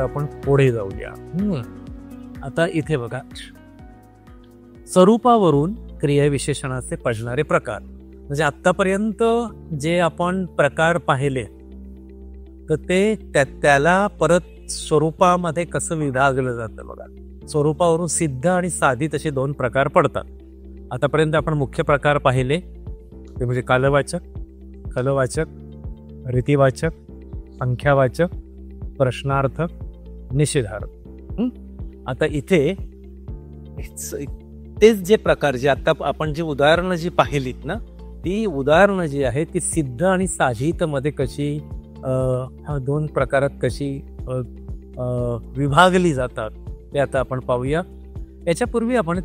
आता आपण पुढे जाऊया. आता इथे बघा, स्वरूपावरून क्रियाविशेषणाचे पडणारे प्रकार. म्हणजे आतापर्यंत जे आपण प्रकार पाहिले तर ते त्याला परत स्वरूपामध्ये कसं विभागलं जातं बघा. स्वरूपावरून सिद्ध आणि साधित असे दोन प्रकार पडतात. आतापर्यंत आपण मुख्य प्रकार पाहिले ते म्हणजे कालवाचक, खलवाचक, रीतिवाचक, संख्यावाचक, प्रश्नार्थक, निषेधार्थक. आता इथे तेच जे प्रकार जे आता आपण जी उदाहरणं जी पाहिलीत ना, ती उदाहरणं जी आहेत ती सिद्ध आणि साधित मध्ये कशी ह्या दोन प्रकारात कशी विभागली जातात ते आता आपण पाहूया. याच्यापूर्वी आपण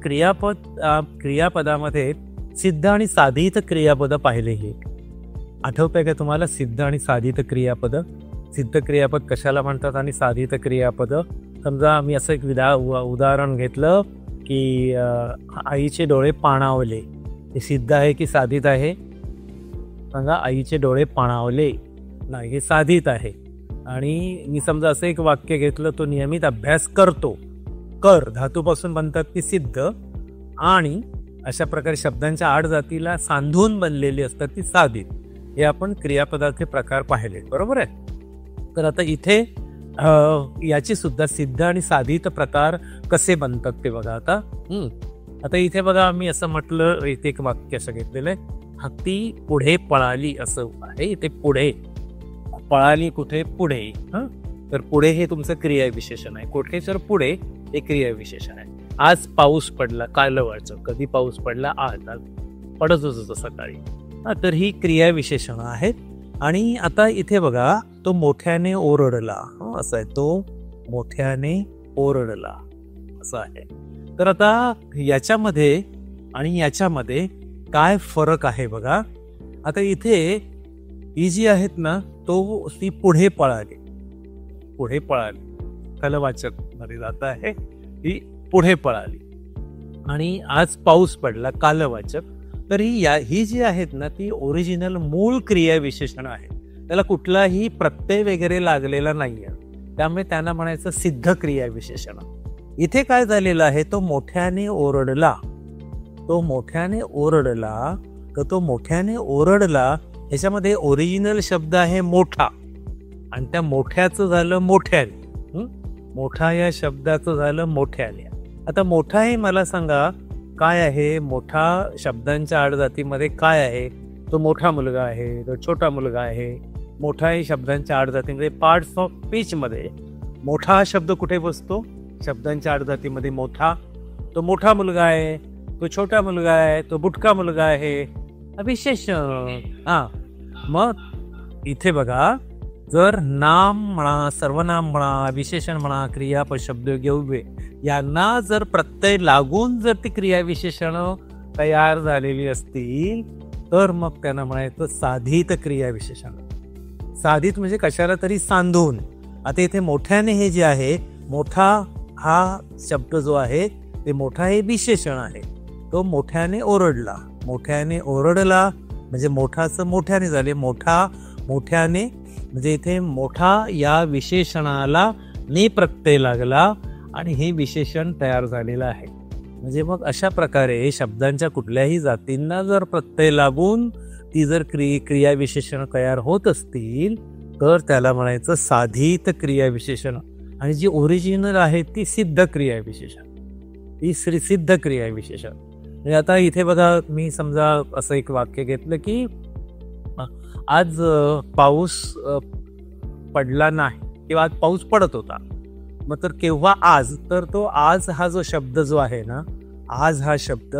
क्रियापदामध्ये सिद्ध आणि साधित क्रियापदं पाहिलेली. आठवतंय का तुम्हाला सिद्ध आणि साधित क्रियापद? सिद्ध क्रियापद कशाला म्हणतात आणि साधित क्रियापद? समजा मी असं एक उदाहरण घेतलं की आईचे डोळे पाणावले, हे सिद्ध आहे की साधित आहे? सांगा. आईचे डोळे पाणावले नाही, हे साधित आहे. आणि मी समजा असं एक वाक्य घेतलं, तो नियमित अभ्यास करतो, कर धातूपासून बनतात ती सिद्ध, आणि अशा प्रकारे शब्दांच्या आड जातीला सांधून बनलेली असतात ती साधित. हे आपण क्रियापदाचे प्रकार पाहिले, बरोबर आहे? तर आता इथे याची सुद्धा सिद्ध आणि साधित प्रकार कसे बनतात ते बघा. आता इथे बघा, मी असं म्हटलं, इथे एक वाक्य असं घेतलेलं आहे, हत्ती पुढे पळाली असं आहे. इथे पुढे पळाली, कुठे? पुढे. तर पुढे हे तुमचं क्रियाविशेषण आहे. कुठे? तर पुढे हे क्रियाविशेषण आहे. आज पाऊस पडला, कालवाचक. कधी पाऊस पडला? आज पडत होतं सकाळी. तर ही क्रियाविशेषणं आहेत. आणि आता इथे बघा, तो मोठ्याने ओरडला असं आहे, तो मोठ्याने ओरडला असं आहे. तर आता याच्यामध्ये आणि याच्यामध्ये काय फरक आहे बघा. आता इथे ही जी आहेत ना, ती पुढे पळाली, पुढे पळाली कलवाचक मध्ये जात आहे, ही पुढे पळाली. आणि आज पाऊस पडला, कालवाचक. तर ही जी आहेत ना, ती ओरिजिनल मूळ क्रियाविशेषण आहे. त्याला कुठलाही प्रत्यय वगैरे लागलेला नाहीये, त्यामुळे त्यांना म्हणायचं सिद्ध क्रियाविशेषण. इथे काय झालेलं आहे, तो मोठ्याने ओरडला, तो मोठ्याने ओरडला. तर तो मोठ्याने ओरडला ह्याच्यामध्ये ओरिजिनल शब्द आहे मोठा, आणि त्या मोठ्याचं झालं मोठ्याने. मोठा या शब्दाचं झालं मोठ्याने. आता मोठा हे मला सांगा काय आहे? मोठा शब्दांच्या आडजातीमध्ये काय आहे? तो मोठा मुलगा आहे, तो छोटा मुलगा आहे. मोठा हे शब्दांच्या आडजातीमध्ये पार्ट्स ऑफ स्पीच मध्ये मोठा हा शब्द कुठे बसतो? शब्दांच्या आडजातीमध्ये मोठा. तो मोठा मुलगा आहे, तो छोटा मुलगा आहे, तो बुटका मुलगा आहे, विशेषण. मग इथे बघा, जर नाम म्हणा, सर्वनाम म्हणा, विशेषण म्हणा, क्रियापद, शब्द, व्यवहार यांना जर प्रत्यय लागून जर ती क्रियाविशेषण तयार झालेली असतील तर मग त्यांना म्हणायचं साधित क्रियाविशेषण. साधित म्हणजे कशाला तरी सांधून. आता इथे मोठ्याने हे जे आहे, मोठा हा शब्द जो आहे ते मोठा हे विशेषण आहे. तो मोठ्याने ओरडला, मोठ्याने ओरडला म्हणजे मोठाचं मोठ्याने झाले, मोठा मोठ्याने म्हणजे इथे मोठा या विशेषणाला ने प्रत्यय लागला आणि हे विशेषण तयार झालेलं आहे. म्हणजे मग अशा प्रकारे शब्दांच्या कुठल्याही जातींना जर प्रत्यय लागून ती जर क्रियाविशेषण तयार होत असतील तर त्याला म्हणायचं साधित क्रियाविशेषण. आणि जी ओरिजिनल आहे ती सिद्ध क्रियाविशेषण, ती सिद्ध क्रियाविशेषण. म्हणजे आता इथे बघा, मी समजा असं एक वाक्य घेतलं की आज पाऊस पडला नाही किंवा आज पाऊस पडत होता. मग तर केव्हा आज? तर तो आज हा जो शब्द जो आहे ना, आज हा शब्द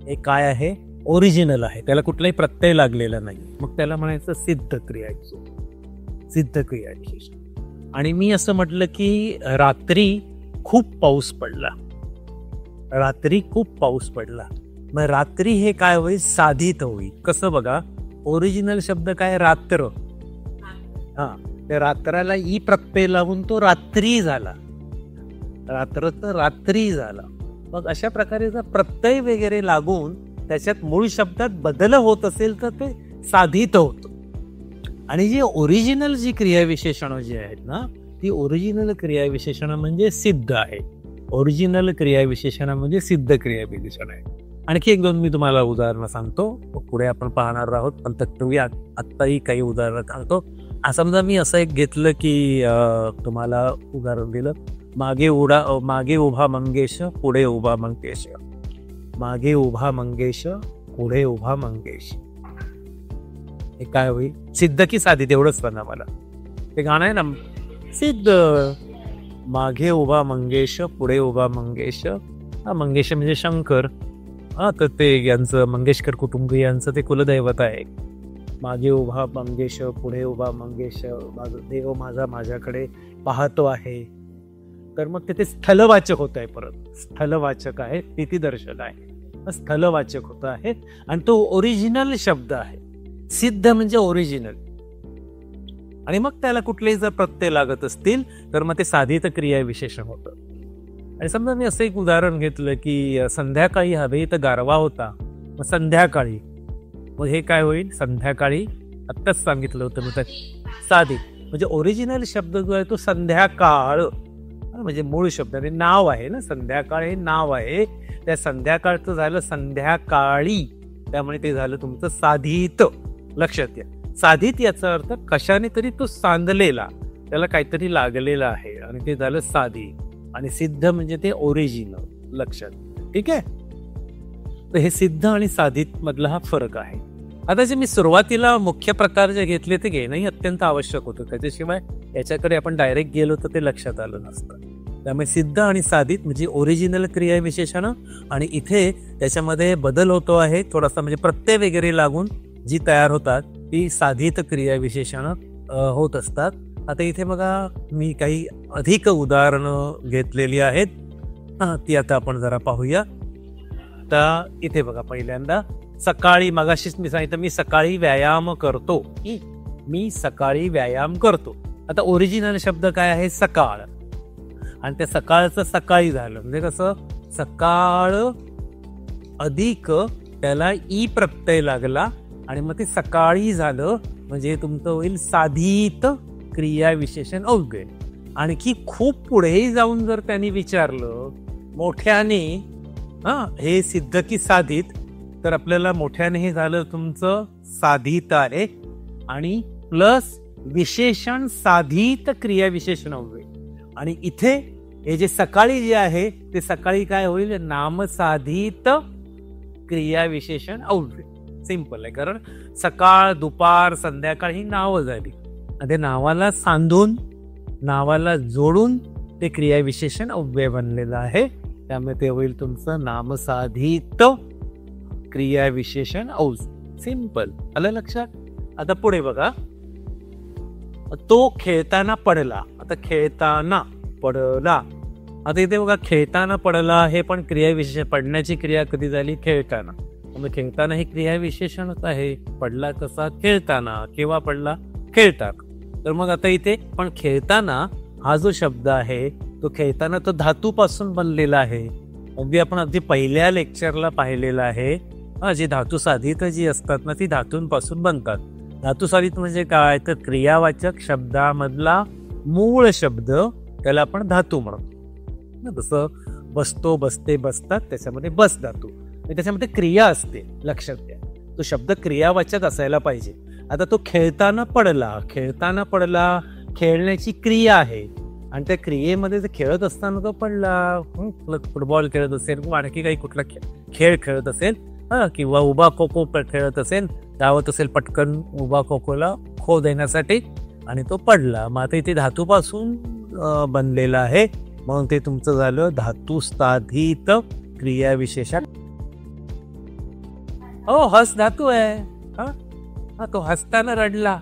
हे काय आहे? ओरिजिनल आहे, त्याला कुठलाही प्रत्यय लागलेला नाही. मग त्याला म्हणायचं सिद्ध क्रियाविशेषण, सिद्ध क्रियाविशेषण. आणि मी असं म्हटलं की रात्री खूप पाऊस पडला, रात्री खूप पाऊस पडला. मग रात्री हे काय होईल? साधित होईल. कसं बघा, ओरिजिनल शब्द काय? रात्र. त्या रात्राला ई प्रत्यय लावून तो रात्री झाला, रात्र तर रात्री झाला. मग अशा प्रकारे जर प्रत्यय वगैरे लागून त्याच्यात मूळ शब्दात बदल होत असेल तर ते साधित होतं. आणि जी ओरिजिनल जी क्रियाविशेषणं जी आहेत ना, ती ओरिजिनल क्रियाविशेषण म्हणजे सिद्ध आहे. ओरिजिनल क्रियाविशेषण म्हणजे सिद्ध क्रियाविशेषण आहे. आणखी एक दोन मी तुम्हाला उदाहरणं सांगतो, पुढे आपण पाहणार आहोत, पण तत्पूर्वी आत्ताही काही उदाहरणं सांगतो. समजा मी असं एक घेतलं की तुम्हाला उदाहरण दिलं, मागे उभा मंगेश, पुढे उभा मंगेश. मागे उभा मंगेश, पुढे उभा मंगेश. हे काय होईल? सिद्ध की साधित एवढंच पण मला ते गाणं आहे ना, सिद्ध. मागे उभा मंगेश, पुढे उभा मंगेश. हा मंगेश म्हणजे शंकर. तर ते यांचं मंगेशकर कुटुंबियांचं ते कुलदैवत आहे. मागे उभा मंगेश, पुढे उभा मंगेश, देव माझा माझ्याकडे पाहतो आहे. तर मग ते स्थलवाचक होत आहे. परत स्थलवाचक आहे, स्थितीदर्शक आहे, स्थलवाचक होत आहे आणि तो ओरिजिनल शब्द आहे. सिद्ध म्हणजे ओरिजिनल. आणि मग त्याला कुठलेही जर प्रत्यय लागत असतील तर मग ते साधित क्रियाविशेषण होतं. आणि समजा मी असं एक उदाहरण घेतलं की संध्याकाळी हवेत गारवा होता, मग संध्याकाळी, मग हे काय होईल? संध्याकाळी. आत्ताच सांगितलं होतं मी तर साधित म्हणजे ओरिजिनल शब्द जो आहे तो संध्याकाळ म्हणजे मूळ शब्द आणि नाव आहे ना, संध्याकाळ हे नाव आहे. त्या संध्याकाळचं झालं संध्याकाळी, त्यामुळे ते झालं तुमचं साधित. लक्षात घ्या, साधित याचा अर्थ कशाने तरी तो सांधलेला, त्याला काहीतरी लागलेला आहे आणि ते झालं साधित. आणि सिद्ध म्हणजे ते ओरिजिनल. लक्षात. ठीक आहे. तर हे सिद्ध आणि साधित मधला हा फरक आहे. आता जे मी सुरुवातीला मुख्य प्रकार जे घेतले ते घेणंही अत्यंत आवश्यक होतं, त्याच्याशिवाय याच्याकडे आपण डायरेक्ट गेलो तर ते लक्षात आलं नसतं. त्यामुळे सिद्ध आणि साधित म्हणजे ओरिजिनल क्रियाविशेषण, आणि इथे त्याच्यामध्ये बदल होतो आहे थोडासा, म्हणजे प्रत्यय वगैरे लागून जी तयार होतात ती साधित क्रियाविशेषण होत असतात. आता इथे बघा मी काही अधिक उदाहरणं घेतलेली आहेत, ती आता आपण जरा पाहूया. तर इथे बघा, पहिल्यांदा सकाळी, मगाशीच मी सांगितलं मी सकाळी व्यायाम करतो. मी सकाळी व्यायाम करतो. आता ओरिजिनल शब्द काय आहे? सकाळ. आणि त्या सकाळचं सकाळी झालं म्हणजे कसं? सकाळ अधिक त्याला ई प्रत्यय लागला आणि मग ते सकाळी झालं, म्हणजे तुमचं होईल साधित क्रियाविशेषण अव्यय. आणखी खूप पुढेही जाऊन जर त्यांनी विचारलं मोठ्याने हे सिद्ध की साधित, तर आपल्याला मोठ्याने हे झालं तुमचं साधित आहे आणि प्लस विशेषण साधित क्रियाविशेषण अव्यय. आणि इथे हे जे सकाळी जे आहे ते सकाळी काय होईल? नामसाधित क्रियाविशेषण अव्यय. सिंपल आहे, कारण सकाळ, दुपार, संध्याकाळ ही नावं झाली आणि ते नावाला सांधून, नावाला जोडून ते क्रियाविशेषण अव्यय बनलेलं आहे. त्यामुळे ते होईल तुमचं नामसाधित क्रियाविशेषण अव्यय. सिंपल. आलं लक्षात? आता पुढे बघा, तो खेळताना पडला. आता खेळताना पडला, आता इथे बघा खेळताना पडला हे पण क्रियाविशेषण. पडण्याची क्रिया कधी झाली? खेळताना. मग खेळताना ही क्रियाविशेषणच आहे. पडला कसा? खेळताना. केव्हा पडला? खेळताना. तर मग आता इथे पण खेळताना हा जो शब्द आहे तो खेळताना तो धातूपासून बनलेला आहे. अगदी आपण अगदी पहिल्या लेक्चरला पाहिलेलं आहे. जी धातू साधित जी असतात ना ती धातूंपासून बनतात. धातू साधित म्हणजे काय? तर क्रियावाचक शब्दामधला मूळ शब्द, त्याला आपण धातू म्हणतो. जसं बसतो, बसते, बसतात, त्याच्यामध्ये बस धातू, त्याच्यामध्ये क्रिया असते. लक्षात घ्या, तो शब्द क्रियावाचक असायला पाहिजे. आता तो खेळताना पडला. खेळताना पडला खेळण्याची क्रिया आहे आणि त्या क्रियेमध्ये खेळत असताना तो पडला. फुटबॉल खेळत असेल किंवा आणखी काही कुठला खेळ खेळत असेल किंवा उभा खो खो खेळत असेल, धावत असेल पटकन उभा खो खोला खो देण्यासाठी आणि तो पडला. मग आता इथे धातूपासून बनलेला आहे म्हणून ते तुमचं झालं धातू साधित क्रियाविशेषण. हो, हस धातू आहे. हा तो हसताना रडला.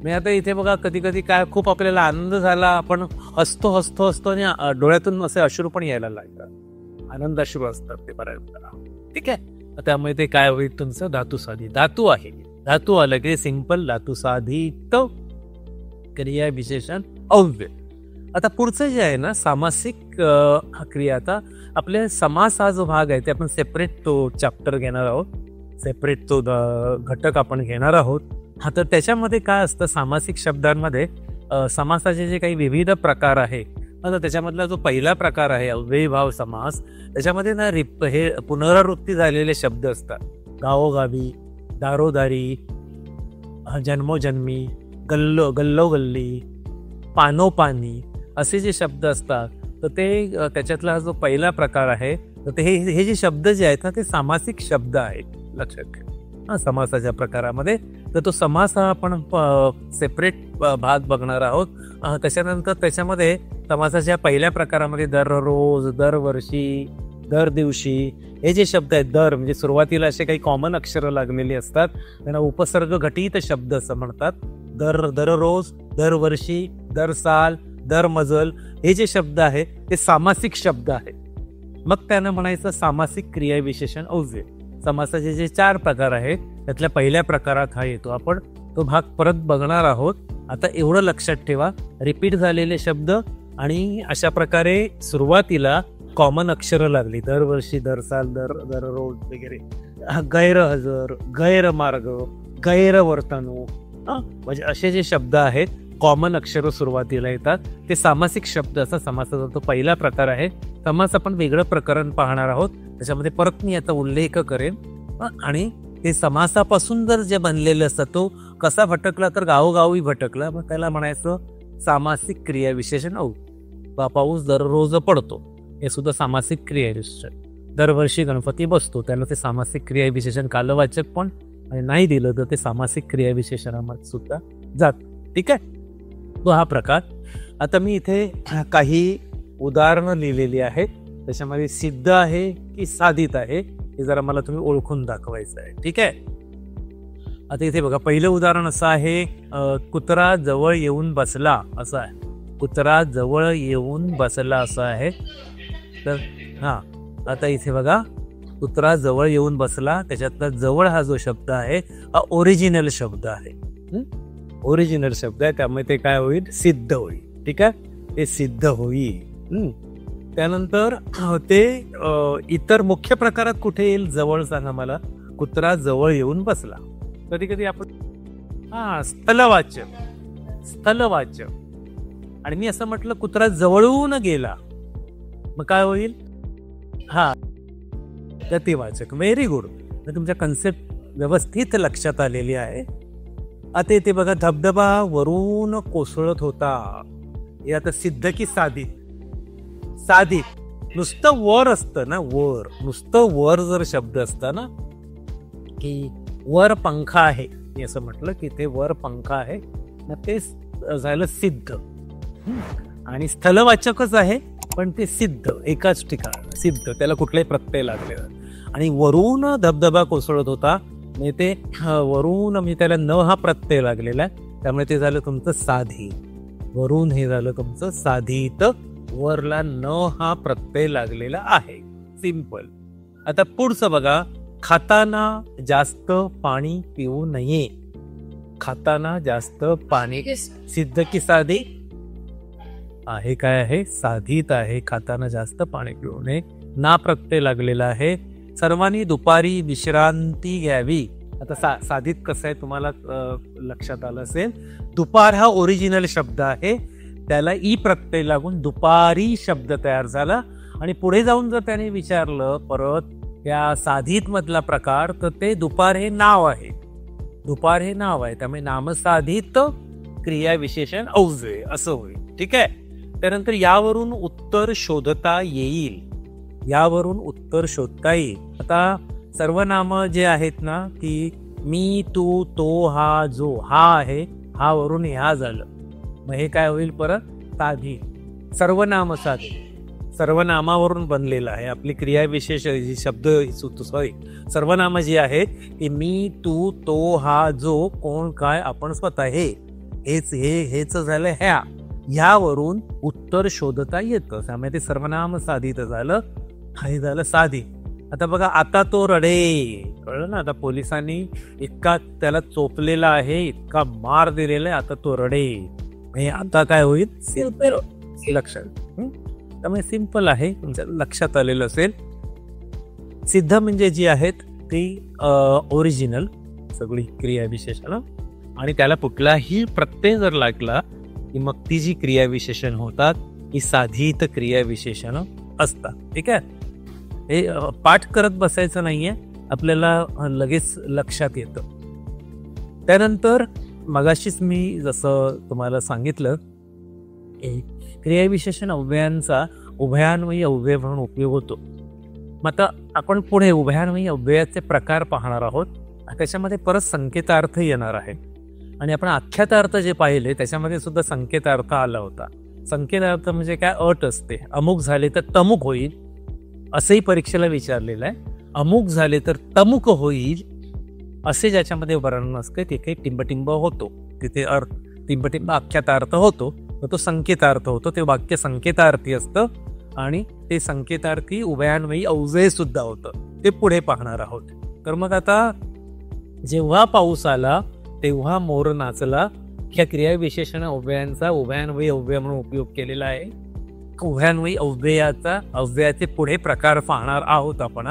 मी आता इथे बघा कधी कधी काय खूप आपल्याला आनंद झाला, आपण हसतो हसतो हसतो आणि डोळ्यातून असे अश्रू पण यायला लागतात. आनंद अश्रू असतात ते बऱ्याच. ठीक आहे. त्यामुळे ते काय होईल तुमचं धातू साधित. धातू आहे, धातू आलं की सिंपल धातू साधित क्रिया विशेषण अव्यय. आता पुढचं जे आहे ना सामासिक क्रिया. आता आपल्या समास हा जो भाग आहे ते आपण सेपरेट तो चॅप्टर घेणार आहोत, सेपरेट तो घटक आपण घेणार आहोत. तर त्याच्यामध्ये काय असतं सामासिक शब्दांमध्ये समासाचे जे काही विविध प्रकार आहे, आता त्याच्यामधला जो पहिला प्रकार आहे अव्ययीभाव समास, त्याच्यामध्ये ना हे पुनरावृत्ती झालेले शब्द असतात. गावोगावी, दारोदारी, जन्मोजन्मी, गल्लोगल्ली, पानोपानी असे जे शब्द असतात, तर ते त्याच्यातला जो पहिला प्रकार आहे, तर ते हे जे शब्द जे आहेत ना ते सामासिक शब्द आहेत, लक्षात ठेवा समासाच्या प्रकारामध्ये. तर तो समास हा आपण सेपरेट भाग बघणार आहोत. त्याच्यानंतर त्याच्यामध्ये समासाच्या पहिल्या प्रकारामध्ये दररोज, दरवर्षी, दर दिवशी हे जे शब्द आहेत, दर म्हणजे सुरुवातीला असे काही कॉमन अक्षरं लागलेली असतात, त्यांना उपसर्ग घटित शब्द असं म्हणतात. दररोज, दरवर्षी, दर साल, दर मजल हे जे शब्द आहे ते सामासिक शब्द आहे. मग त्यानं म्हणायचं सामासिक क्रियाविशेषण अव्यय. समासाचे जे 4 प्रकार आहेत त्यातल्या पहिल्या प्रकारात हा येतो. आपण तो भाग परत बघणार आहोत. आता एवढं लक्षात ठेवा, रिपीट झालेले शब्द आणि अशा प्रकारे सुरुवातीला कॉमन अक्षरं लागली, दरवर्षी, दर साल, दररोज वगैरे, गैरहजर, गैरमार्ग, गैरवर्तणूक, म्हणजे असे जे शब्द आहेत कॉमन अक्षर सुरुवातीला येतात ते सामासिक शब्द असा समासाचा तो पहिला प्रकार आहे. समास आपण वेगळं प्रकरण पाहणार आहोत, त्याच्यामध्ये परत मी याचा उल्लेख करेन. आणि ते समासापासून जर जे बनलेलं असतं तो कसा भटकला तर गावोगावी भटकला, मग त्याला म्हणायचं सामासिक क्रियाविशेषण अव्यय. पाऊस दररोज पडतो, हे सुद्धा सामासिक क्रियाविशेषण. दरवर्षी गणपती बसतो, त्याला ते सामासिक क्रियाविशेषण कालवाचक पण, आणि नाही दिलं तर ते सामासिक क्रियाविशेषणामध्ये सुद्धा जात. ठीक आहे, तो हा प्रकार. आता मी इथे काही उदाहरणं लिहिलेली आहेत, त्याच्यामध्ये सिद्ध आहे की साधित आहे हे जरा मला तुम्ही ओळखून दाखवायचं आहे. ठीक आहे, आता इथे बघा, पहिलं उदाहरण असं आहे, कुत्रा जवळ येऊन बसला असं आहे. कुत्रा जवळ येऊन बसला असं आहे. तर आता इथे बघा, कुत्रा जवळ येऊन बसला, त्याच्यातला जवळ हा जो शब्द आहे हा ओरिजिनल शब्द आहे. ओरिजिनल शब्द आहे, त्यामुळे ते काय होईल, सिद्ध होईल. ठीक आहे, ते सिद्ध होईल. त्यानंतर ते इतर मुख्य प्रकारात कुठे येईल, जवळ सांगा मला. कुत्रा जवळ येऊन बसला. कधी कधी आपण स्थलवाच्य, स्थलवाच्य. आणि मी असं म्हटलं कुत्रा जवळून गेला, मग काय होईल, गतिवाचक. व्हेरी गुड, तुमच्या कन्सेप्ट व्यवस्थित लक्षात आलेली आहे. आता इथे बघा, धबधबा वरून कोसळत होता, हे आता सिद्ध की साधित? साधित. नुसतं वर असतं ना, वर, नुसतं वर जर शब्द असता ना, की वर पंखा आहे, मी असं म्हटलं की ते वर पंखा आहे, मग ते झालं सिद्ध. आणि स्थलवाचकच आहे पण ते सिद्ध, एकाच ठिकाण सिद्ध, त्याला कुठलाही प्रत्यय लागलेला. आणि वरून धबधबा कोसळत होता, म्हणजे ते वरून म्हणजे त्याला न हा प्रत्यय लागलेला आहे, त्यामुळे ते झालं तुमचं साधित. वरून हे झालं तुमचं साधित, वरला न हा प्रत्यय लागलेला आहे. सिंपल. आता पुढचं बघा, खाताना जास्त पाणी पिऊ नये. खाताना जास्त पाणी, सिद्ध की साधित आहे? काय आहे, साधित आहे. खाताना जास्त पाणी पिऊ नये, ना प्रत्यय लागलेला आहे. सर्वांनी दुपारी विश्रांती घ्यावी. आता साधित कसं आहे तुम्हाला लक्षात आलं असेल. दुपार हा ओरिजिनल शब्द आहे, त्याला ई प्रत्यय लागून दुपारी शब्द तयार झाला. आणि पुढे जाऊन जर त्याने विचारलं परत या साधित मधला प्रकार, तर ते दुपार हे नाव आहे. दुपार हे नाव आहे, त्यामुळे नामसाधित क्रियाविशेषण अव्यय असं होईल. ठीक आहे, त्यानंतर यावरून उत्तर शोधता येईल. यावरून उत्तर शोधता येईल. आता सर्वनाम जे आहेत ना, की मी, तू, तो, हा, जो, हा आहे, हा वरून ह्या झालं, मग हे काय होईल परत, साधित. सर्वनाम साधित, सर्वनामावरून बनलेलं आहे. आपली क्रियाविशेष शब्द, सॉरी, सर्वनाम जी आहे की मी, तू, तो, हा, जो, कोण, काय, आपण, स्वतः, हेच झालं ह्या. ह्यावरून उत्तर शोधता येतं, त्यामुळे ते सर्वनाम साधित झालं. हे झालं साधित. आता बघा, आता तो रडे, कळलं ना. आता पोलिसांनी इतका त्याला चोपलेला आहे, इतका मार दिलेला आहे, आता तो रडे, हे आता काय होईल, सिंपल. लक्षात, त्यामुळे सिंपल आहे, तुमच्या लक्षात आलेलं असेल. सिद्ध म्हणजे जी आहेत ती ओरिजिनल सगळी क्रिया विशेषण, आणि त्याला कुठलाही प्रत्यय जर लागला की मग ती जी क्रियाविशेषण होतात ही साधित क्रियाविशेषण असतात. ठीक आहे, हे पाठ करत बसायचं नाहीये, आपल्याला लगेच लक्षात येतं. त्यानंतर मगाशीच मी जसं तुम्हाला सांगितलं, क्रियाविशेषण अव्ययांचा उभयान्वयी अव्यय म्हणून उपयोग होतो. मग आता आपण पुढे उभयान्वयी अव्ययाचे प्रकार पाहणार आहोत. त्याच्यामध्ये परत संकेतार्थ येणार आहे आणि आपण आख्यातार्थ जे पाहिले त्याच्यामध्ये सुद्धा संकेतार्थ आला होता. संकेतार्थ म्हणजे काय, अट असते, अमुक झाले तर तमुक होईल असंही परीक्षेला विचारलेलं आहे. अमुक झाले तर तमुक होईल असे ज्याच्यामध्ये वर्णन असते तिथे टिंबटिंब होतो, तिथे टिंबटिंब आख्यातार्थ होतो, तो संकेतार्थ होतो. ते वाक्य संकेतार्थी असतं आणि ते संकेतार्थी उभयान्वयी अव्यय सुद्धा होतं. ते पुढे पाहणार आहोत. तर मग आता जेव्हा पाऊस आला तेव्हा मोर नाचला, ह्या क्रियाविशेषण अव्ययांचा उभयान्वयी अव्यय म्हणून उपयोग केलेला आहे. उभयान्वयी अव्ययाचे पुढे प्रकार पाहणार आहोत आपण.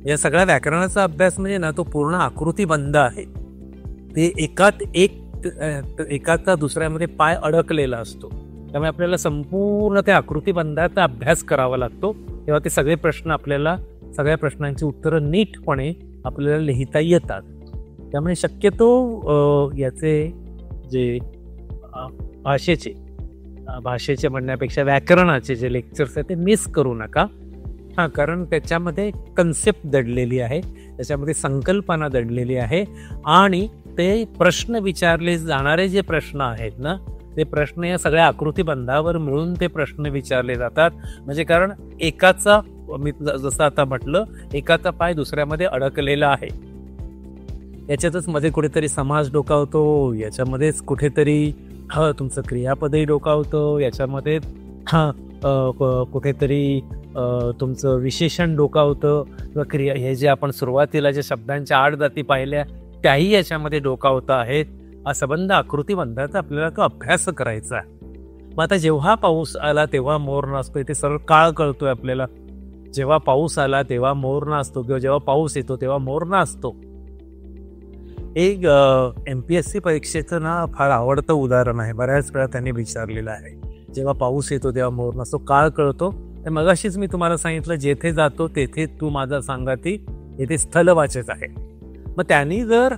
या सगळ्या व्याकरणाचा अभ्यास म्हणजे ना तो पूर्ण आकृतीबंध आहे. ते एकाचा दुसऱ्यामध्ये पाय अडकलेला असतो, त्यामुळे आपल्याला संपूर्ण त्या आकृतीबंधाचा अभ्यास करावा लागतो. तेव्हा ते सगळे प्रश्न आपल्याला, सगळ्या प्रश्नांची उत्तरं नीटपणे आपल्याला लिहिता येतात. त्यामुळे शक्यतो याचे जे भाषेचे म्हणण्यापेक्षा व्याकरणाचे जे लेक्चर्स आहेत ते मिस करू नका. कारण त्याच्यामध्ये कन्सेप्ट दडलेली आहे, त्याच्यामध्ये संकल्पना दडलेली आहे आणि ते प्रश्न विचारले जाणारे जे प्रश्न आहेत ना, ते प्रश्न या सगळ्या आकृतीबंधावर मिळून ते प्रश्न विचारले जातात. म्हणजे कारण एकाचा, मी जसं आता म्हटलं, एकाचा पाय दुसऱ्यामध्ये अडकलेला आहे, याच्यातच मध्ये कुठेतरी समास डोकावतो, याच्यामध्येच कुठेतरी तुमचं क्रियापदही डोकावतं, याच्यामध्ये कुठेतरी तुमचं विशेषण डोकावतं किंवा क्रिया, हे जे आपण सुरुवातीला ज्या शब्दांच्या 8 जाती पाहिल्या त्याही याच्यामध्ये डोकावतं आहेत. हा संबंध आकृतीबंधाचा आपल्याला तो अभ्यास करायचा आहे. मग आता जेव्हा पाऊस आला तेव्हा मोर नाचतोय, ते सरळ काळ कळतोय आपल्याला. जेव्हा पाऊस आला तेव्हा मोर नाचतो किंवा जेव्हा पाऊस येतो तेव्हा मोर नाचतो. एक MPSC परीक्षेचं ना फार आवडतं उदाहरण आहे, बऱ्याच वेळा त्यांनी विचारलेलं आहे. जेव्हा पाऊस येतो तेव्हा मोर नाचतो, काळ कळतो. मगाशीच मी तुम्हाला सांगितलं, जेथे जातो तेथे तू माझा सांगाती, येथे स्थलवाचक आहे. मग त्यांनी जर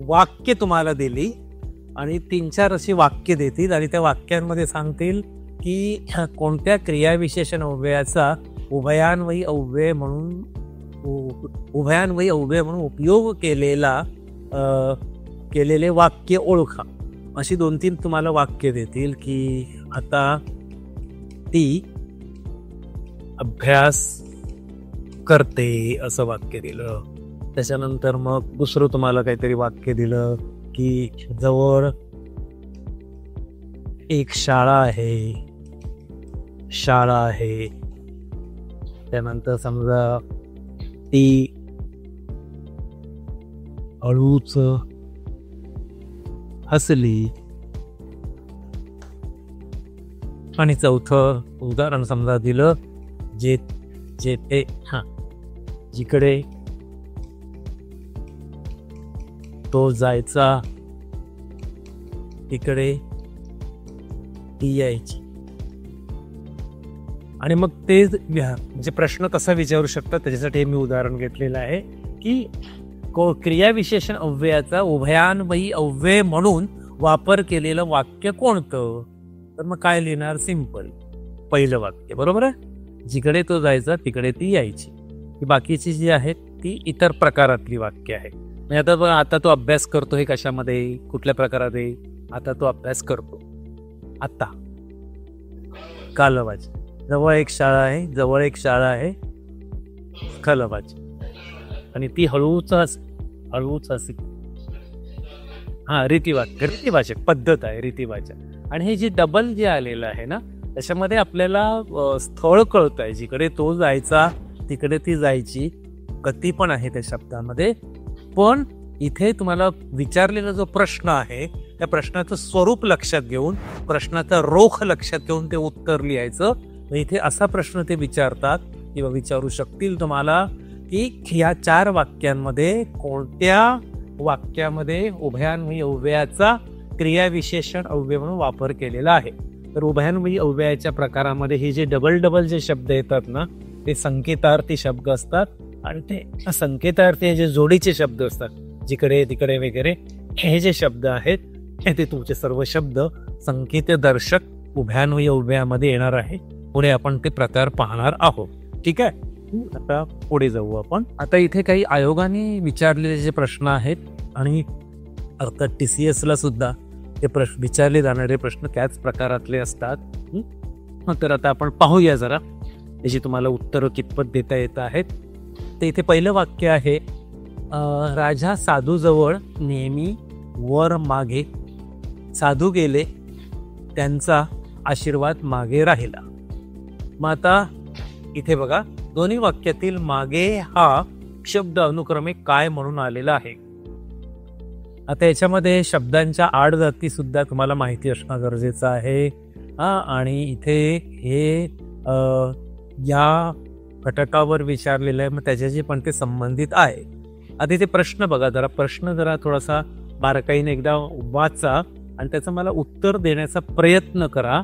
वाक्य तुम्हाला दिली आणि 3-4 अशी वाक्य देतील आणि त्या वाक्यांमध्ये सांगतील की कोणत्या क्रियाविशेषण अव्ययाचा उभयान्वयी अव्यय म्हणून उपयोग केलेले वाक्य ओळखा. अशी 2-3 तुम्हाला वाक्य देतील की आता ती अभ्यास करते असं वाक्य दिलं. त्याच्यानंतर मग दुसरं तुम्हाला काहीतरी वाक्य दिलं की जवळ एक शाळा आहे. त्यानंतर समजा ती हळूच हसली. आणि चौथं उदाहरण समजा दिलं, जेथे जिकडे तो जायचा तिकडे ती यायची. आणि मग ते म्हणजे प्रश्न कसा विचारू शकतात त्याच्यासाठी मी उदाहरण घेतलेलं आहे की क्रियाविशेषण अव्ययाचा उभयान्वयी अव्यय म्हणून वापर केलेलं वाक्य कोणतं. तर मग काय लिहिणार, सिंपल पहिलं वाक्य, बरोबर आहे. जिकडे तो जायचा तिकडे ती यायची. ही बाकीची जी आहेत ती इतर प्रकारातली वाक्य आहे. म्हणजे आता तो अभ्यास करतो, हे कशामध्ये, कुठल्या प्रकारात आहे, आता तो अभ्यास करतो. आता कालवाची, जवळ एक शाळा आहे कालवाची. आणि ती हळूच असे, रीतिवाचक पद्धत आहे, रीतिवाचक. आणि हे जे डबल जे आलेलं आहे ना, त्याच्यामध्ये आपल्याला स्थळ कळत आहे, जिकडे तो जायचा तिकडे ती जायची, गती पण आहे त्या शब्दामध्ये. पण इथे तुम्हाला विचारलेला जो प्रश्न आहे त्या प्रश्नाचं स्वरूप लक्षात घेऊन, प्रश्नाचा रोख लक्षात घेऊन ते उत्तर लिहायचं. इथे असा प्रश्न ते विचारतात किंवा विचारू शकतील तुम्हाला की ह्या 4 वाक्यांमध्ये कोणत्या वाक्यामध्ये उभयान्वयी अव्ययाचा क्रियाविशेषण अव्यय म्हणून वापर केलेला आहे. तर उभयान्वयी अव्ययाच्या प्रकारामध्ये हे जे डबल जे शब्द येतात ना, ते संकेतार्थी शब्द असतात आणि ते संकेतार्थी जे जोडीचे शब्द असतात, जिकडे तिकडे वगैरे, हे जे शब्द आहेत ते तुमचे सर्व शब्द संकेतदर्शक उभयान्वयी अव्ययामध्ये येणार आहे. पुढे आपण ते प्रकार पाहणार आहोत. ठीक आहे, आता पुढे जाऊ आपण. आता इथे काही आयोगाने विचारलेले जे प्रश्न आहेत आणि अर्थात TCS ला सुद्धा ते प्रश्न विचारले जाणारे प्रश्न त्याच प्रकारातले असतात. तर आता आपण पाहूया जरा त्याची तुम्हाला उत्तरं कितपत देता येत आहेत. तर इथे पहिलं वाक्य आहे, राजा साधूजवळ नेहमी वर मागे, साधू गेले त्यांचा आशीर्वाद मागे राहिला. मग आता इथे बघा, दोन्ही वाक्यातील मागे हा शब्द अनुक्रमे काय म्हणून आलेला आहे. आता याच्यामध्ये शब्दांच्या आडजाती सुद्धा तुम्हाला माहिती असणं गरजेचं आहे. आणि इथे हे या घटकावर विचारलेलं आहे, मग त्याच्याशी पण ते संबंधित आहे. आता इथे प्रश्न बघा, जरा प्रश्न जरा थोडासा बारकाईने एकदा वाचा आणि त्याचं मला उत्तर देण्याचा प्रयत्न करा.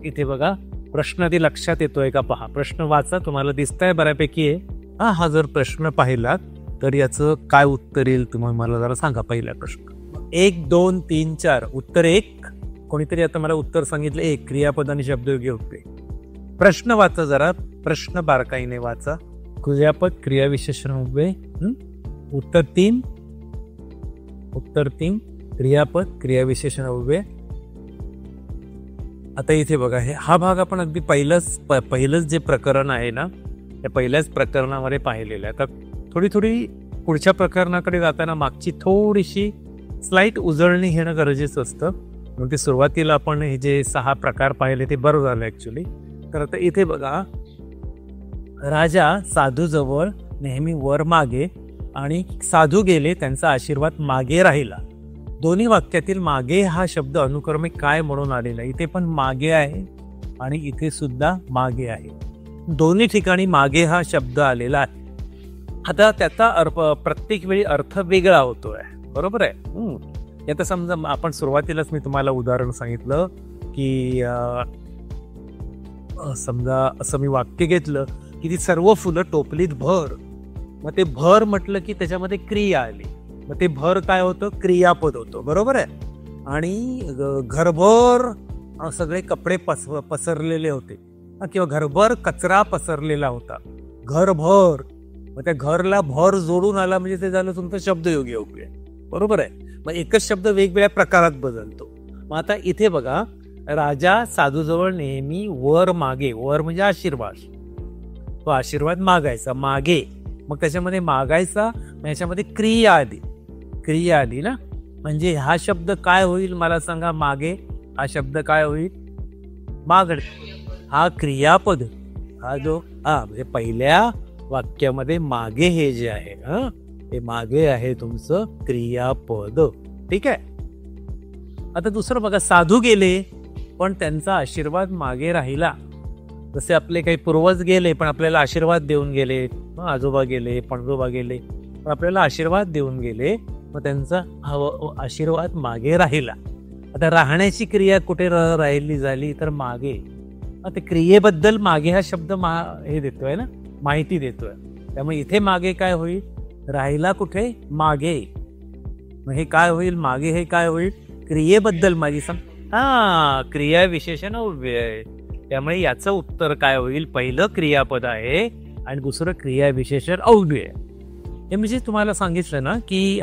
इथे बघा प्रश्न आधी लक्षात येतोय का पहा. प्रश्न वाचा, तुम्हाला दिसतंय बऱ्यापैकी आहे. हा जर प्रश्न पाहिलात तर याचं काय उत्तर येईल तुम्ही मला जरा सांगा. पहिला प्रश्न 1 2 3 4, उत्तर 1. कोणीतरी आता मला उत्तर सांगितलं 1, क्रियापद आणि शब्दयोगी होते. प्रश्न वाचा जरा, प्रश्न बारकाईने वाचा. क्रियापद क्रियाविशेषण अव्यय. उत्तर 3, उत्तर 3 क्रियापद क्रियाविशेषण अव्यय. आता इथे बघा, हा भाग आपण अगदी पहिलंच जे प्रकरण आहे ना, त्या पहिल्याच प्रकरणामध्ये पाहिलेलं आहे. आता थोडी पुढच्या प्रकरणाकडे जाताना मागची थोडीशी स्लाईट उजळणी घेणं गरजेचं असतं. म्हणून ते सुरुवातीला आपण हे जे 6 प्रकार पाहिले ते बरं झालं ऍक्च्युली. तर आता इथे बघा, राजा साधूजवळ नेहमी वर मागे आणि साधू गेले त्यांचा आशीर्वाद मागे राहिला. दोन्ही वाक्यातील मागे हा शब्द अनुक्रमे काय म्हणून आलेला. इथे पण मागे आहे आणि इथे सुद्धा मागे आहे. दोन्ही ठिकाणी मागे हा शब्द आलेला आहे. आता त्याचा प्रत्येक वेळी अर्थ वेगळा होतोय, बरोबर आहे. आता समजा आपण सुरुवातीलाच मी तुम्हाला उदाहरण सांगितलं की समजा असं मी वाक्य घेतलं की ती सर्व फुलं टोपलीत भर. मग ते भर म्हटलं की त्याच्यामध्ये क्रिया आली, मग ते भर काय होतं, क्रियापद होतं, बरोबर आहे. आणि घरभर सगळे कपडे पसरलेले होते किंवा घरभर कचरा पसरलेला होता, घरभर. मग त्या घरला भर जोडून आला म्हणजे ते झालं तुमचं शब्दयोगी अव्यय, बरोबर आहे. मग एकच शब्द वेगवेगळ्या प्रकारात बदलतो. मग आता इथे बघा, राजा साधूजवळ नेहमी वर मागे, वर म्हणजे आशीर्वाद, तो आशीर्वाद मागायचा मागे. मग त्याच्यामध्ये मागायचा, याच्यामध्ये क्रिया आली ना, म्हणजे हा शब्द काय होईल मला सांगा. मागे हा शब्द काय होईल, मागणे. हा क्रियापद, हा जो म्हणजे पहिल्या वाक्यामध्ये मागे हे जे आहे हे मागे आहे तुमचं क्रियापद. ठीक आहे. आता दुसरं बघा, साधू गेले पण त्यांचा आशीर्वाद मागे राहिला. जसे आपले काही पूर्वज गेले पण आपल्याला आशीर्वाद देऊन गेले, आजोबा गेले, पणजोबा गेले पण आपल्याला आशीर्वाद देऊन गेले, मग त्यांचा आशीर्वाद मागे राहिला. आता राहण्याची क्रिया कुठे राहिली झाली तर मागे. ते क्रियेबद्दल मागे हा शब्द हे देतोय ना, माहिती देतोय. त्यामुळे इथे मागे काय होईल, राहिला कुठे, मागे. मग हे काय होईल, मागे हे काय होईल, क्रियेबद्दल माझी क्रिया विशेषण अव्यय. त्यामुळे याचं उत्तर काय होईल, पहिलं क्रियापद आहे आणि दुसरं क्रिया विशेषण अव्यय. हे म्हणजे तुम्हाला सांगितलं ना की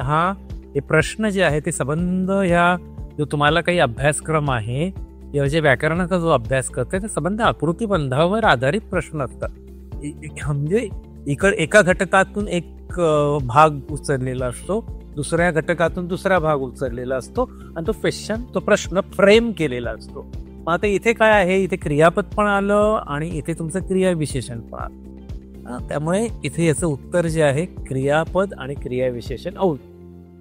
हे प्रश्न जे आहे ते संबंध ह्या जो तुम्हाला काही अभ्यासक्रम आहे किंवा जे व्याकरणाचा जो अभ्यास करतोय ते संबंध आकृतीबंधावर आधारित प्रश्न असतात. म्हणजे एका घटकातून एक भाग उचललेला असतो, दुसऱ्या घटकातून दुसरा भाग उचललेला असतो आणि तो प्रश्न फ्रेम केलेला असतो. मग आता इथे काय आहे, इथे क्रियापद पण आलं आणि इथे तुमचं क्रिया विशेषण पण आलं. त्यामुळे इथे याचं उत्तर जे आहे क्रियापद आणि क्रिया विशेषण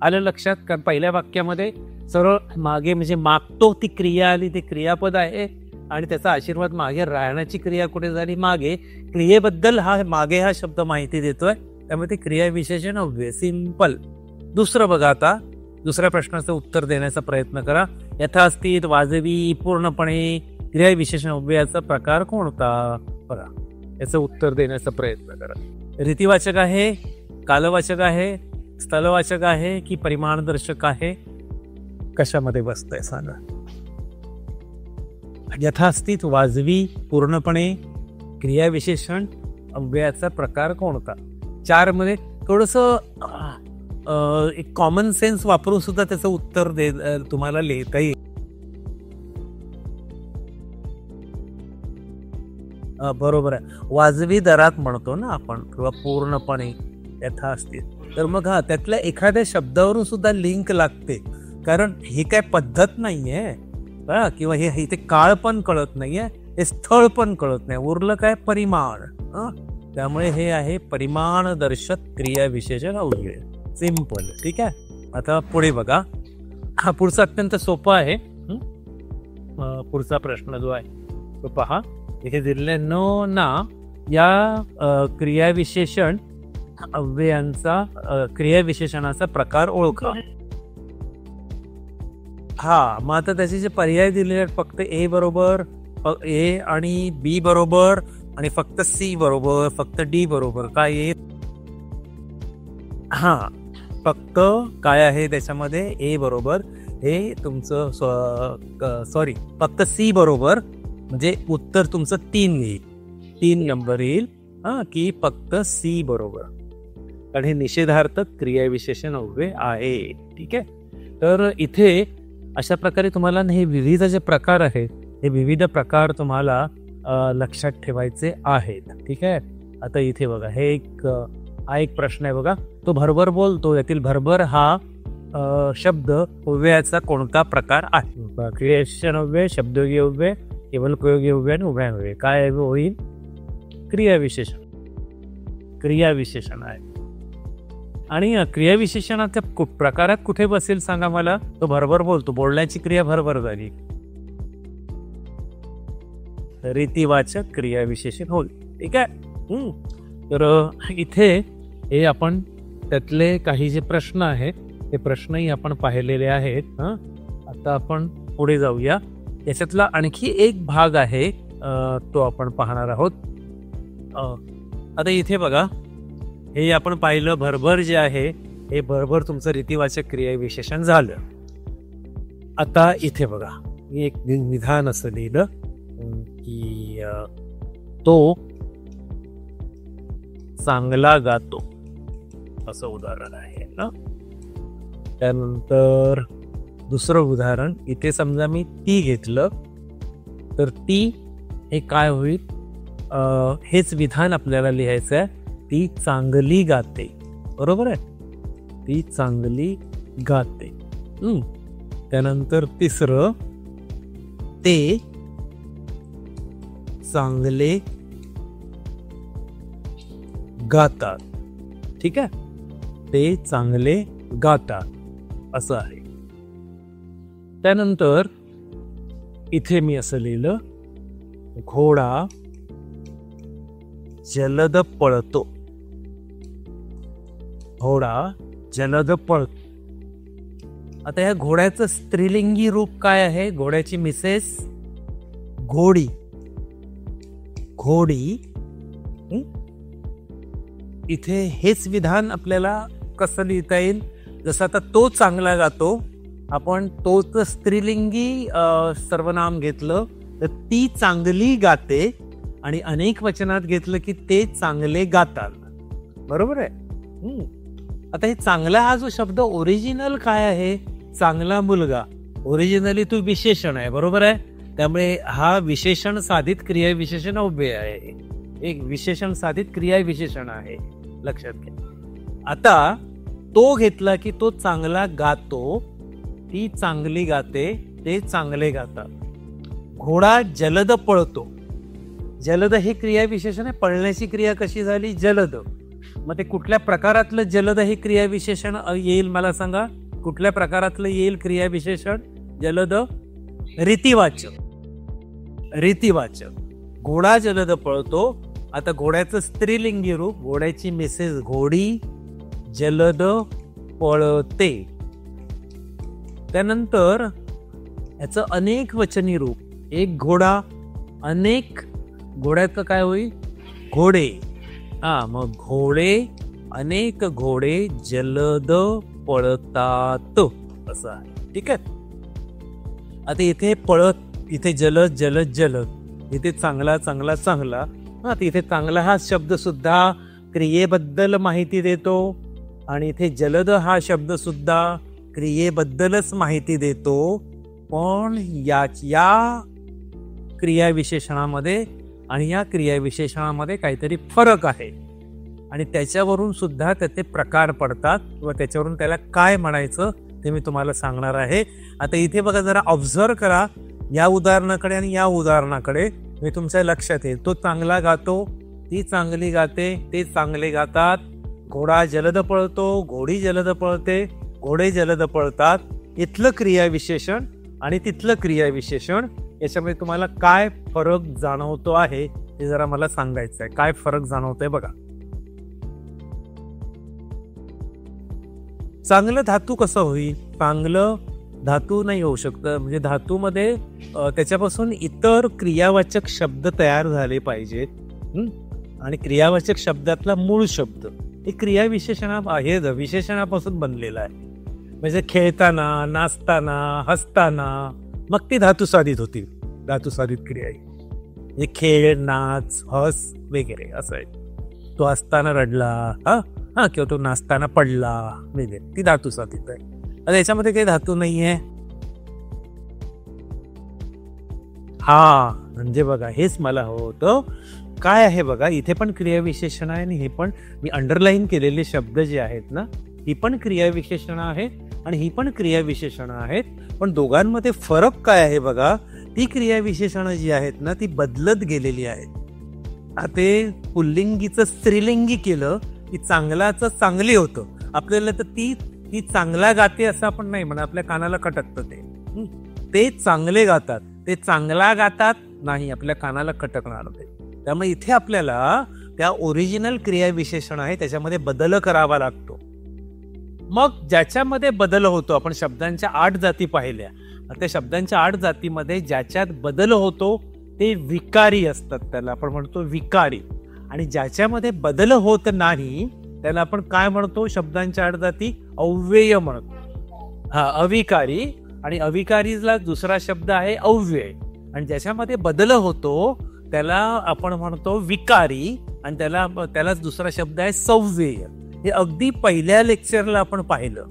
आलं लक्षात. कारण पहिल्या वाक्यामध्ये सरळ मागे म्हणजे मागतो ती क्रिया आली, ते क्रियापद आहे आणि त्याचा आशीर्वाद मागे राहण्याची क्रिया कुठे झाली, मागे. क्रियेबद्दल मागे हा शब्द माहिती देतोय, त्यामुळे ते क्रिया विशेषण अव्यय, सिंपल. दुसरं बघा, आता दुसऱ्या प्रश्नाचं उत्तर देण्याचा प्रयत्न करा. यथास्थित, वाजवी, पूर्णपणे, क्रियाविशेषण अव्ययाचा प्रकार कोणता? बघा, याचं उत्तर देण्याचा प्रयत्न करा. रीतिवाचक आहे, कालवाचक आहे, स्थलवाचक आहे की परिमाणदर्शक आहे? कशामध्ये बसतंय सांगा. यथास्थित, वाजवी, पूर्णपणे, क्रियाविशेषण अव्ययाचा प्रकार कोणता? 4 मध्ये थोडस एक कॉमन सेन्स वापरून सुद्धा त्याचं उत्तर तुम्हाला लिहिता येईल. बरोबर आहे, वाजवी दरात म्हणतो ना आपण, किंवा पूर्णपणे, यथास्थित. तर मग त्यातल्या एखाद्या शब्दावरून सुद्धा लिंक लागते, कारण हे काय पद्धत नाहीये किंवा हे इथे काळ पण कळत नाहीये, हे स्थळ पण कळत नाही, उरलं काय? परिमाण. त्यामुळे हे आहे परिमाणदर्शक क्रियाविशेषण अव्यय. सिंपल. ठीक आहे. आता पुढे बघा, हा पुढचा अत्यंत सोपा आहे. पुढचा प्रश्न जो आहे तो पहा. इथे दिलेले न ना या क्रियाविशेषण अव्ययांचा क्रियाविशेषणाचा प्रकार ओळखा. मग आता त्याचे जे पर्याय दिलेले आहेत, फक्त ए बरोबर, ए आणि बी बरोबर, आणि फक्त सी बरोबर, फक्त डी बरोबर. काय आहे? फक्त काय आहे त्याच्यामध्ये? ए बरोबर. हे तुमचं सॉरी, फक्त सी बरोबर, म्हणजे उत्तर तुमचं 3 येईल, 3 नंबर येईल. की फक्त सी बरोबर, कारण हे निषेधार्थक क्रियाविशेषण अव्यय आहे. ठीक आहे. तर इथे अशा प्रकारे तुम्हाला हे विविध जे प्रकार आहेत, हे विविध प्रकार तुम्हाला लक्षात ठेवायचे आहेत. ठीक आहे. आता इथे बघा, हा एक प्रश्न आहे बघा. तो भरभर बोलतो, यातील भरभर हा शब्द अव्ययाचा कोणता प्रकार आहे? क्रियाविशेषण अव्यय, शब्दयोगी अव्यय, केवल प्रयोगी अव्यय आणि उभयान्वयी. काय होईल? क्रियाविशेषण. क्रियाविशेषण आहे. आणि क्रियाविशेषणाच्या प्रकारात कुठे बसेल सांगा मला? तो भरभर बोलतो, बोलण्याची क्रिया भरभर झाली, रीतिवाचक क्रियाविशेषण होईल. ठीक आहे. तर इथे हे आपण त्यातले काही जे प्रश्न आहेत ते प्रश्नही आपण पाहिलेले आहेत. आता आपण पुढे जाऊया. याच्यातला आणखी एक भाग आहे, तो आपण पाहणार आहोत. आता इथे बघा, हे आपण पाहिलं, भरभर जे आहे हे भरभर तुमचं रीतिवाचक क्रियाविशेषण झालं. आता इथे बघा, एक विधान असं लिहिलं की तो चांगला गातो, असं उदाहरण आहे ना. त्यानंतर दुसरं उदाहरण, इथे समजा मी ती घेतलं, तर ती हे काय होईल? हेच विधान आपल्याला लिहायचं आहे. ती चांगली गाते. बरोबर आहे, ती चांगली गाते. त्यानंतर तिसरं, ते चांगले गातात. ठीक आहे, ते चांगले गातात असं आहे. त्यानंतर इथे मी असं लिहिलं, घोडा जलद पळतो. घोडा जलद पळतो. आता या घोड्याचं स्त्रीलिंगी रूप काय आहे? घोड्याची मिसेस घोडी. घोडी. इथे हेच विधान आपल्याला कसं लिहिता येईल? जसं आता तो चांगला गातो, आपण तोच स्त्रीलिंगी सर्वनाम घेतलं तर ती चांगली गाते, आणि अनेक वचनात घेतलं की ते चांगले गातात. बरोबर आहे. आता हे चांगला हा जो शब्द ओरिजिनल काय आहे? चांगला मुलगा. ओरिजिनली तो विशेषण आहे. बरोबर आहे. त्यामुळे हा विशेषण साधित क्रियाविशेषण अव्यय आहे. एक विशेषण साधित क्रियाविशेषण आहे, लक्षात घ्या. आता तो घेतला की तो चांगला गातो, ती चांगली गाते, ते चांगले गातात. घोडा जलद पळतो. जलद हे क्रियाविशेषण आहे. पळण्याची क्रिया कशी झाली? जलद. मग ते कुठल्या प्रकारातलं जलद हे क्रियाविशेषण येईल मला सांगा? कुठल्या प्रकारातलं येईल क्रियाविशेषण जलद? रीतिवाचक. रीतिवाचक. घोडा जलद पळतो. आता घोड्याचं स्त्रीलिंगी रूप, घोड्याची मिसेस घोडी जलद पळते. त्यानंतर याचं अनेक वचनी रूप, एक घोडा, अनेक घोड्याचं काय होईल, घोडे. मग घोडे, अनेक घोडे जलद पळतात असं आहे. ठीक आहे. आता इथे पळत, इथे जलद जलद जलद, इथे चांगला चांगला चांगला. इथे चांगला हा शब्द सुद्धा क्रियेबद्दल माहिती देतो आणि इथे जलद हा शब्द सुद्धा क्रियेबद्दलच माहिती देतो. पण या क्रियाविशेषणामध्ये आणि या क्रियाविशेषणामध्ये काहीतरी फरक आहे आणि त्याच्यावरून सुद्धा त्याचे प्रकार पडतात किंवा त्याच्यावरून त्याला काय म्हणायचं ते मी तुम्हाला सांगणार आहे. आता इथे बघा, जरा ऑब्झर्व करा या उदाहरणाकडे आणि या उदाहरणाकडे. मी तुमच्या लक्षात येईल, तो चांगला गातो, ती चांगली गाते, ते चांगले गातात. घोडा जलद पळतो, घोडी जलद पळते, घोडे जलद पळतात. इथलं क्रियाविशेषण आणि तिथलं क्रियाविशेषण याच्यामध्ये तुम्हाला काय फरक जाणवतो आहे ते जरा मला सांगायचं आहे. काय फरक जाणवतोय बघा. चांगलं धातू कसं होईल, चांगलं धातू नाही होऊ शकत. म्हणजे धातूमध्ये त्याच्यापासून इतर क्रियावाचक शब्द तयार झाले पाहिजेत. आणि क्रियावाचक शब्दातला मूळ शब्द हे विशेषणापासून बनलेला आहे. म्हणजे खेळताना, नाचताना, हसताना, मग ती धातू साधित होती. धातू साधित क्रिया आहे. खेळ, नाच, हस वगैरे असं आहे. तो हसताना रडला, किंवा तो नाचताना पडला वगैरे, ती धातू साधित आहे. आता याच्यामध्ये काही धातू नाहीये. म्हणजे बघा, हेच मला हवं होतं. काय आहे बघा, इथे पण क्रियाविशेषण आहे आणि हे पण मी अंडरलाईन केलेले शब्द जे आहेत ना, ही पण क्रियाविशेषण आहेत आणि ही पण क्रियाविशेषण आहेत. पण दोघांमध्ये फरक काय आहे बघा, ती क्रियाविशेषणं जी आहेत ना ती बदलत गेलेली आहेत. ते पुल्लिंगीचं स्त्रीलिंगी केलं की चांगलाचं चांगली होतं. आपल्याला तर ती चांगला गाते असं आपण नाही म्हणा, आपल्या कानाला खटकतं ते चांगले गातात, ते चांगला गातात नाही, आपल्या कानाला खटकणार ते. त्यामुळे इथे आपल्याला त्या ओरिजिनल क्रियाविशेषण आहे त्याच्यामध्ये बदल करावा लागतो. मग ज्याच्यामध्ये बदल होतो, आपण शब्दांच्या 8 जाती पाहिल्या, त्या शब्दांच्या 8 जातीमध्ये ज्याच्यात बदल होतो ते विकारी असतात, त्याला आपण म्हणतो विकारी. आणि ज्याच्यामध्ये बदल होत नाही त्याला आपण काय म्हणतो, शब्दांच्या 8 जाती अव्यय म्हणतो. अविकारी. आणि अविकारीला दुसरा शब्द आहे अव्यय. आणि ज्याच्यामध्ये बदल होतो त्याला आपण म्हणतो विकारी आणि त्यालाच दुसरा शब्द आहे सव्यय. हे अगदी पहिल्या लेक्चरला आपण पाहिलं.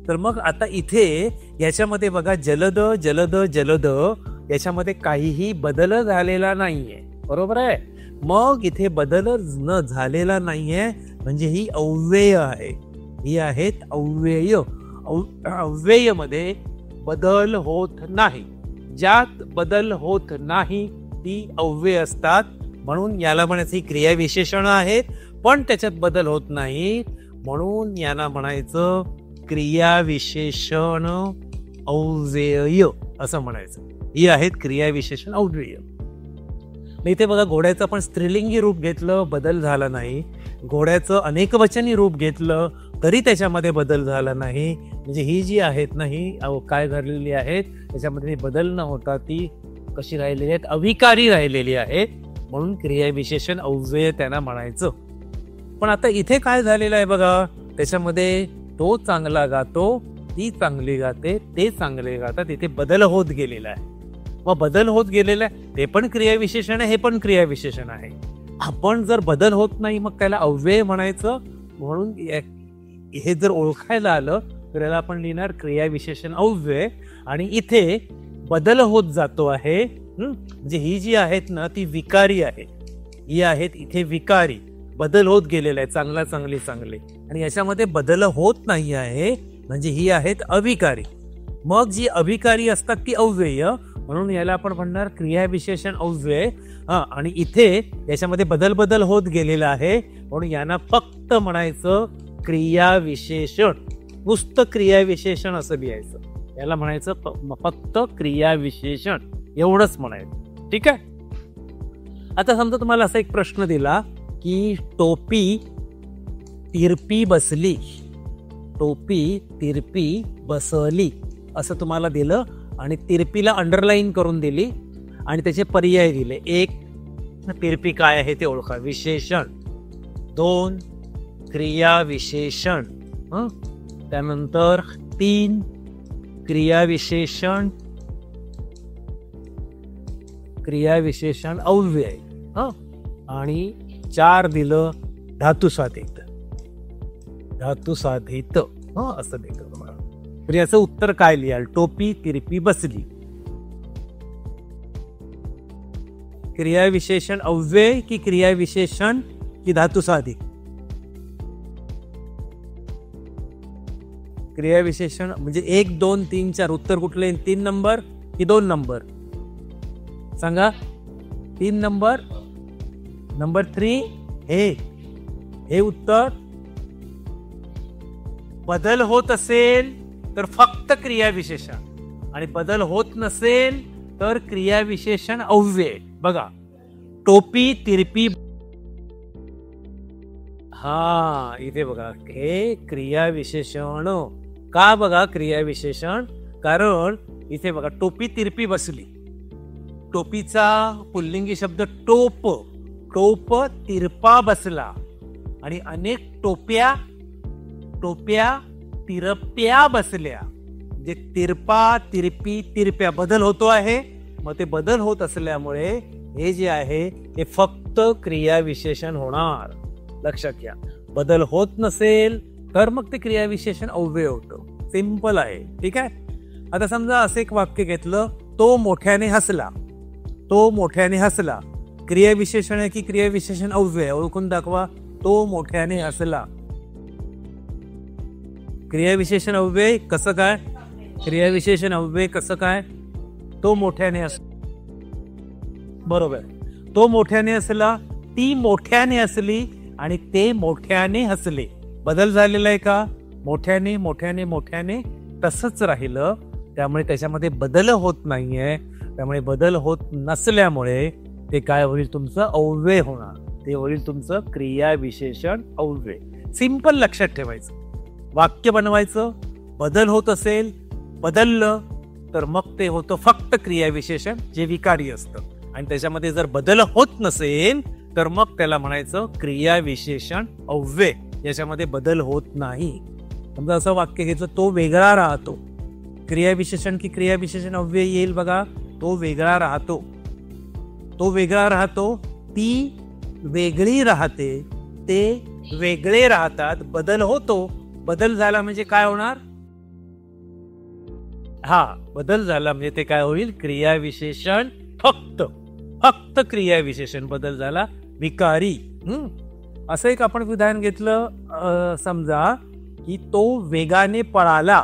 तर मग आता इथे याच्यामध्ये बघा, जलद जलद जलद याच्यामध्ये काहीही बदल झालेला नाहीये, बरोबर आहे. मग इथे बदल न झालेला नाहीये म्हणजे ही अव्यय आहे. ही आहेत अव्यय. अव्ययमध्ये बदल होत नाही. ज्यात बदल होत नाही ती अव्यय असतात. म्हणून याला म्हणायचं ही क्रियाविशेषणं आहेत पण त्याच्यात बदल होत नाही, म्हणून याला म्हणायचं क्रियाविशेषण अव्यय असं म्हणायचं. ही आहेत क्रियाविशेषण अव्यय. इथे बघा, घोड्याचं आपण स्त्रीलिंगी रूप घेतलं, बदल झाला नाही. घोड्याचं अनेकवचनी रूप घेतलं तरी त्याच्यामध्ये बदल झाला नाही. म्हणजे ही जी आहेत ना, ही काय झालेली आहेत त्याच्यामध्ये बदल न होता ती कशी राहिलेली आहेत, अविकारी राहिलेली आहेत. म्हणून क्रियाविशेषण अव्यय त्यांना म्हणायचं. पण आता इथे काय झालेलं आहे बघा, त्याच्यामध्ये तो चांगला गातो, ती चांगली गाते, ते चांगले गातात. इथे बदल होत गेलेला आहे. मग बदल होत गेलेला आहे ते पण क्रियाविशेषण आहे, हे पण क्रियाविशेषण आहे. आपण जर बदल होत नाही मग त्याला अव्यय म्हणायचं. म्हणून हे जर ओळखायला आलं तर याला आपण लिहिणार क्रियाविशेषण अव्यय. आणि इथे बदल होत जातो आहे. म्हणजे ही जी आहेत ना ती विकारी आहे. ही आहेत इथे विकारी, बदल होत गेलेला आहे, चांगला चांगली चांगले. आणि याच्यामध्ये बदल होत नाही आहे म्हणजे ही आहेत अविकारी. मग जी अविकारी असतात ती अव्यय, म्हणून याला आपण म्हणणार क्रियाविशेषण अव्यय. आणि इथे याच्यामध्ये बदल होत गेलेला आहे म्हणून यांना फक्त म्हणायचं क्रियाविशेषण. नुसतं क्रियाविशेषण असं लिहायचं, याला म्हणायचं फक्त क्रियाविशेषण, एवढंच म्हणायचं. ठीक आहे. आता समजा तुम्हाला असा एक प्रश्न दिला की टोपी तिरपी बसली, टोपी तिरपी बसली, असं तुम्हाला दिलं आणि तिरपीला अंडरलाईन करून दिली आणि त्याचे पर्याय दिले. 1 तिरपी काय आहे ते ओळखा, विशेषण. 2 क्रियाविशेषण, त्यानंतर 3 क्रियाविशेषण अव्यय, आणि 4 दिलं धातुसाधित. असं देतो तुम्हाला. तर याचं उत्तर काय लिहाल? टोपी तिरपी बसली. क्रियाविशेषण अव्यय की क्रियाविशेषण की धातुसाधित? क्रियाविशेषण म्हणजे 1 2 3 4. उत्तर कुठले? 3 नंबर की 2 नंबर? सांगा. 3 नंबर. नंबर 3 हे उत्तर. बदल होत असेल तर फक्त क्रियाविशेषण आणि बदल होत नसेल तर क्रियाविशेषण अव्यय. बघा, टोपी तिरपी, इथे बघा हे क्रियाविशेषण. का बघा क्रियाविशेषण? कारण इथे बघा टोपी तिरपी बसली. टोपीचा पुल्लिंगी शब्द टोप तिरपा बसला आणि अनेक टोप्या तिरप्या बसल्या. म्हणजे तिरपा तिरपी तिरप्या बदल होतो आहे. मग ते बदल होत असल्यामुळे हे जे आहे हे फक्त क्रियाविशेषण होणार. लक्षात घ्या. बदल होत नसेल तर मग ते क्रियाविशेषण अव्यय होतं. सिंपल आहे. ठीक आहे. आता समजा असं एक वाक्य घेतलं, तो मोठ्याने हसला. क्रियाविशेषण आहे की क्रियाविशेषण अव्यय? ओळखून दाखवा. तो मोठ्याने हसला. क्रियाविशेषण अव्यय कसं काय? क्रियाविशेषण अव्यय कसं काय? तो मोठ्याने बरोबर. तो मोठ्याने हसला, ती मोठ्याने हसली आणि ते मोठ्याने हसले. बदल झालेला आहे का? मोठ्याने तसंच राहिलं. त्यामुळे त्याच्यामध्ये बदल होत नाहीये. त्यामुळे बदल होत नसल्यामुळे ते काय होईल? तुमचं अव्यय होणार. ते होईल तुमचं क्रियाविशेषण अव्यय. सिंपल लक्षात ठेवायचं. वाक्य बनवायचं. बदल होत असेल, बदललं तर मग ते होतं फक्त क्रियाविशेषण जे विकारी असतं. आणि त्याच्यामध्ये जर बदल होत नसेल तर मग त्याला म्हणायचं क्रियाविशेषण अव्यय. याच्यामध्ये बदल होत नाही. समजा असं वाक्य घेतलं, तो वेगळा राहतो. क्रियाविशेषण की क्रियाविशेषण अव्यय येईल? बघा, तो वेगळा राहतो. ती वेगळी राहते. ते वेगळे राहतात. बदल होतो. बदल झाला म्हणजे काय होणार? बदल झाला म्हणजे ते काय होईल? क्रियाविशेषण. फक्त क्रियाविशेषण बदल झाला, विकारी. असं एक आपण विधान घेतलं. समजा की तो वेगाने पळाला.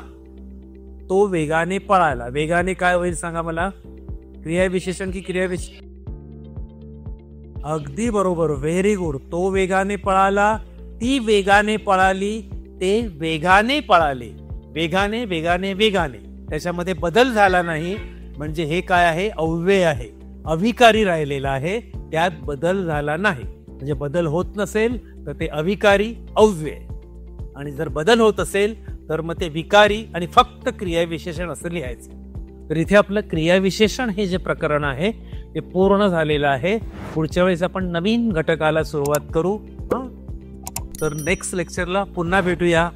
वेगाने काय होईल सांगा मला? क्रियाविशेषण की क्रियाविशेषण? अगदी बरोबर. Very good. तो वेगाने पळाला, ती वेगाने पळाली, ते वेगाने पळाले. वेगाने. त्याच्यामध्ये बदल झाला नाही म्हणजे हे काय आहे? अव्यय आहे. अविकारी राहिलेला आहे. त्यात बदल झाला नाही. म्हणजे बदल होत नसेल तर ते अविकारी अव्यय, आणि जर बदल होत असेल तर मग ते विकारी आणि फक्त क्रियाविशेषण असं लिहायचं. तर इथे आपलं क्रियाविशेषण हे जे प्रकरण आहे ते पूर्ण झालेलं आहे. पुढच्या वेळेस आपण नवीन घटकाला सुरुवात करू. तर नेक्स्ट लेक्चरला पुन्हा भेटूया.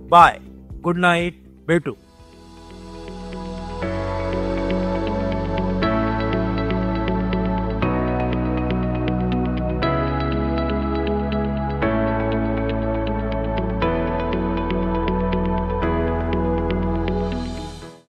बाय. Good night. भेटू.